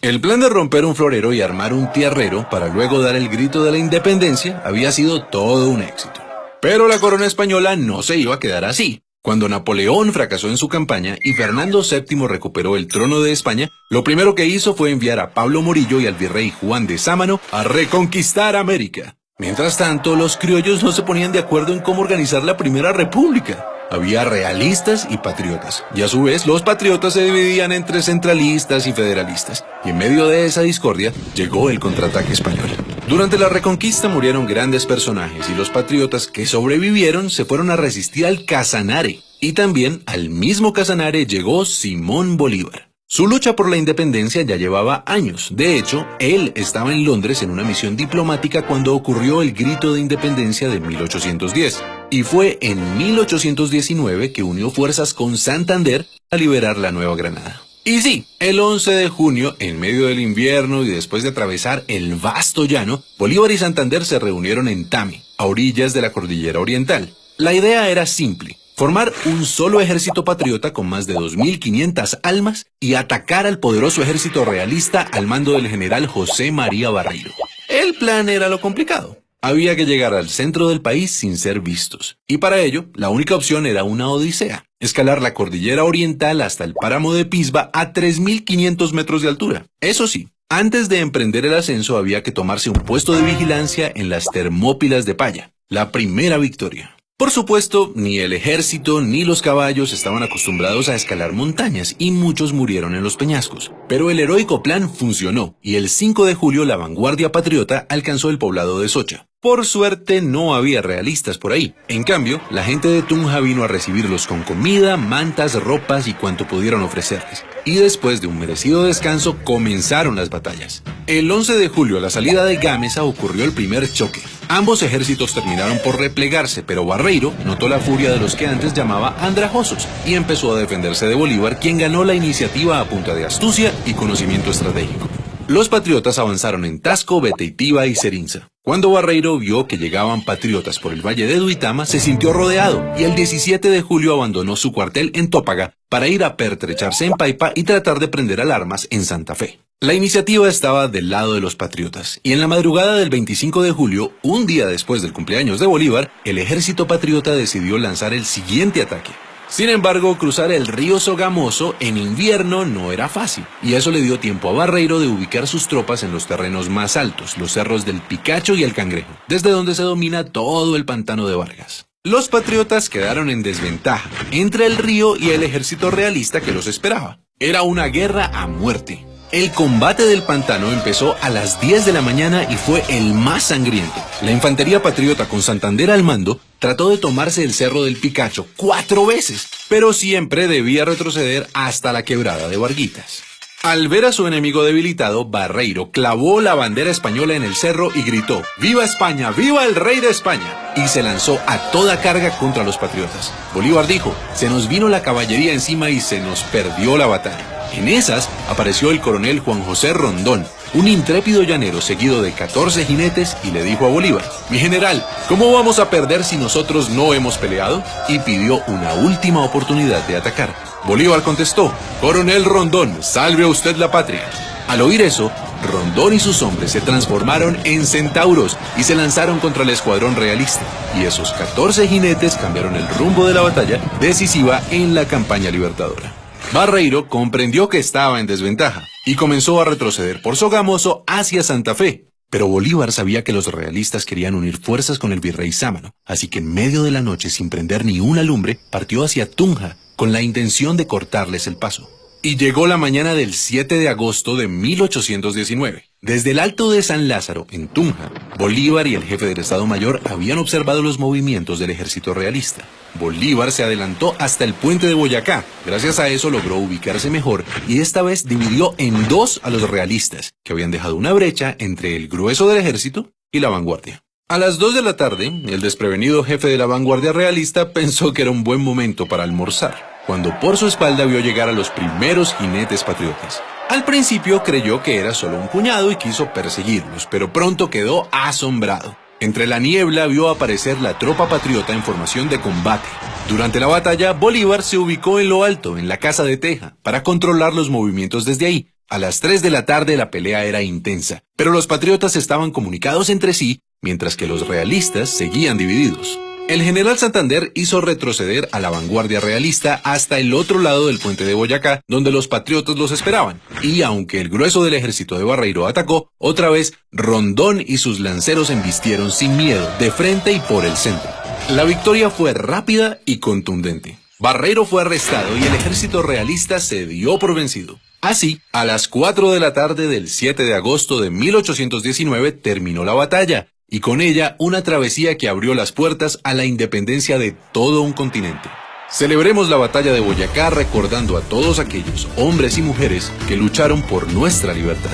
El plan de romper un florero y armar un tierrero para luego dar el grito de la independencia había sido todo un éxito. Pero la corona española no se iba a quedar así. Cuando Napoleón fracasó en su campaña y Fernando VII recuperó el trono de España, lo primero que hizo fue enviar a Pablo Morillo y al virrey Juan de Sámano a reconquistar América. Mientras tanto, los criollos no se ponían de acuerdo en cómo organizar la Primera República. Había realistas y patriotas, y a su vez los patriotas se dividían entre centralistas y federalistas, y en medio de esa discordia llegó el contraataque español. Durante la Reconquista murieron grandes personajes y los patriotas que sobrevivieron se fueron a resistir al Casanare, y también al mismo Casanare llegó Simón Bolívar. Su lucha por la independencia ya llevaba años. De hecho, él estaba en Londres en una misión diplomática cuando ocurrió el Grito de Independencia de 1810. Y fue en 1819 que unió fuerzas con Santander a liberar la Nueva Granada. Y sí, el 11 de junio, en medio del invierno y después de atravesar el vasto llano, Bolívar y Santander se reunieron en Tame, a orillas de la Cordillera Oriental. La idea era simple: formar un solo ejército patriota con más de 2.500 almas y atacar al poderoso ejército realista al mando del general José María Barreiro. El plan era lo complicado. Había que llegar al centro del país sin ser vistos. Y para ello, la única opción era una odisea: escalar la Cordillera Oriental hasta el páramo de Pisba a 3.500 metros de altura. Eso sí, antes de emprender el ascenso había que tomarse un puesto de vigilancia en las Termópilas de Paya, la primera victoria. Por supuesto, ni el ejército ni los caballos estaban acostumbrados a escalar montañas y muchos murieron en los peñascos. Pero el heroico plan funcionó y el 5 de julio la vanguardia patriota alcanzó el poblado de Socha. Por suerte no había realistas por ahí. En cambio, la gente de Tunja vino a recibirlos con comida, mantas, ropas y cuanto pudieron ofrecerles. Y después de un merecido descanso comenzaron las batallas. El 11 de julio a la salida de Gámeza ocurrió el primer choque. Ambos ejércitos terminaron por replegarse, pero Barreiro notó la furia de los que antes llamaba andrajosos y empezó a defenderse de Bolívar, quien ganó la iniciativa a punta de astucia y conocimiento estratégico. Los patriotas avanzaron en Tasco, Beteitiva y Serinza. Cuando Barreiro vio que llegaban patriotas por el valle de Duitama, se sintió rodeado y el 17 de julio abandonó su cuartel en Tópaga para ir a pertrecharse en Paipa y tratar de prender alarmas en Santa Fe. La iniciativa estaba del lado de los patriotas, y en la madrugada del 25 de julio, un día después del cumpleaños de Bolívar, el ejército patriota decidió lanzar el siguiente ataque. Sin embargo, cruzar el río Sogamoso en invierno no era fácil, y eso le dio tiempo a Barreiro de ubicar sus tropas en los terrenos más altos, los cerros del Picacho y el Cangrejo, desde donde se domina todo el pantano de Vargas. Los patriotas quedaron en desventaja entre el río y el ejército realista que los esperaba. Era una guerra a muerte. El combate del pantano empezó a las 10 de la mañana y fue el más sangriento. La infantería patriota con Santander al mando trató de tomarse el cerro del Picacho 4 veces, pero siempre debía retroceder hasta la quebrada de Varguitas. Al ver a su enemigo debilitado, Barreiro clavó la bandera española en el cerro y gritó: ¡Viva España! ¡Viva el rey de España! Y se lanzó a toda carga contra los patriotas. Bolívar dijo: se nos vino la caballería encima y se nos perdió la batalla. En esas apareció el coronel Juan José Rondón, un intrépido llanero seguido de 14 jinetes, y le dijo a Bolívar: mi general, ¿cómo vamos a perder si nosotros no hemos peleado? Y pidió una última oportunidad de atacar. Bolívar contestó: coronel Rondón, salve a usted la patria. Al oír eso, Rondón y sus hombres se transformaron en centauros y se lanzaron contra el escuadrón realista. Y esos 14 jinetes cambiaron el rumbo de la batalla decisiva en la campaña libertadora. Barreiro comprendió que estaba en desventaja y comenzó a retroceder por Sogamoso hacia Santa Fe. Pero Bolívar sabía que los realistas querían unir fuerzas con el virrey Sámano, así que en medio de la noche, sin prender ni una lumbre, partió hacia Tunja con la intención de cortarles el paso. Y llegó la mañana del 7 de agosto de 1819. Desde el Alto de San Lázaro, en Tunja, Bolívar y el jefe del Estado Mayor habían observado los movimientos del ejército realista. Bolívar se adelantó hasta el puente de Boyacá. Gracias a eso logró ubicarse mejor y esta vez dividió en dos a los realistas, que habían dejado una brecha entre el grueso del ejército y la vanguardia. A las 2 de la tarde, el desprevenido jefe de la vanguardia realista pensó que era un buen momento para almorzar, cuando por su espalda vio llegar a los primeros jinetes patriotas. Al principio creyó que era solo un puñado y quiso perseguirlos, pero pronto quedó asombrado. Entre la niebla vio aparecer la tropa patriota en formación de combate. Durante la batalla, Bolívar se ubicó en lo alto, en la casa de teja, para controlar los movimientos desde ahí, A las 3 de la tarde la pelea era intensa, pero los patriotas estaban comunicados entre sí, mientras que los realistas seguían divididos. El general Santander hizo retroceder a la vanguardia realista hasta el otro lado del puente de Boyacá, donde los patriotas los esperaban. Y aunque el grueso del ejército de Barreiro atacó, otra vez Rondón y sus lanceros embistieron sin miedo, de frente y por el centro. La victoria fue rápida y contundente. Barreiro fue arrestado y el ejército realista se dio por vencido. Así, a las 4 de la tarde del 7 de agosto de 1819 terminó la batalla, y con ella una travesía que abrió las puertas a la independencia de todo un continente. Celebremos la batalla de Boyacá recordando a todos aquellos hombres y mujeres que lucharon por nuestra libertad.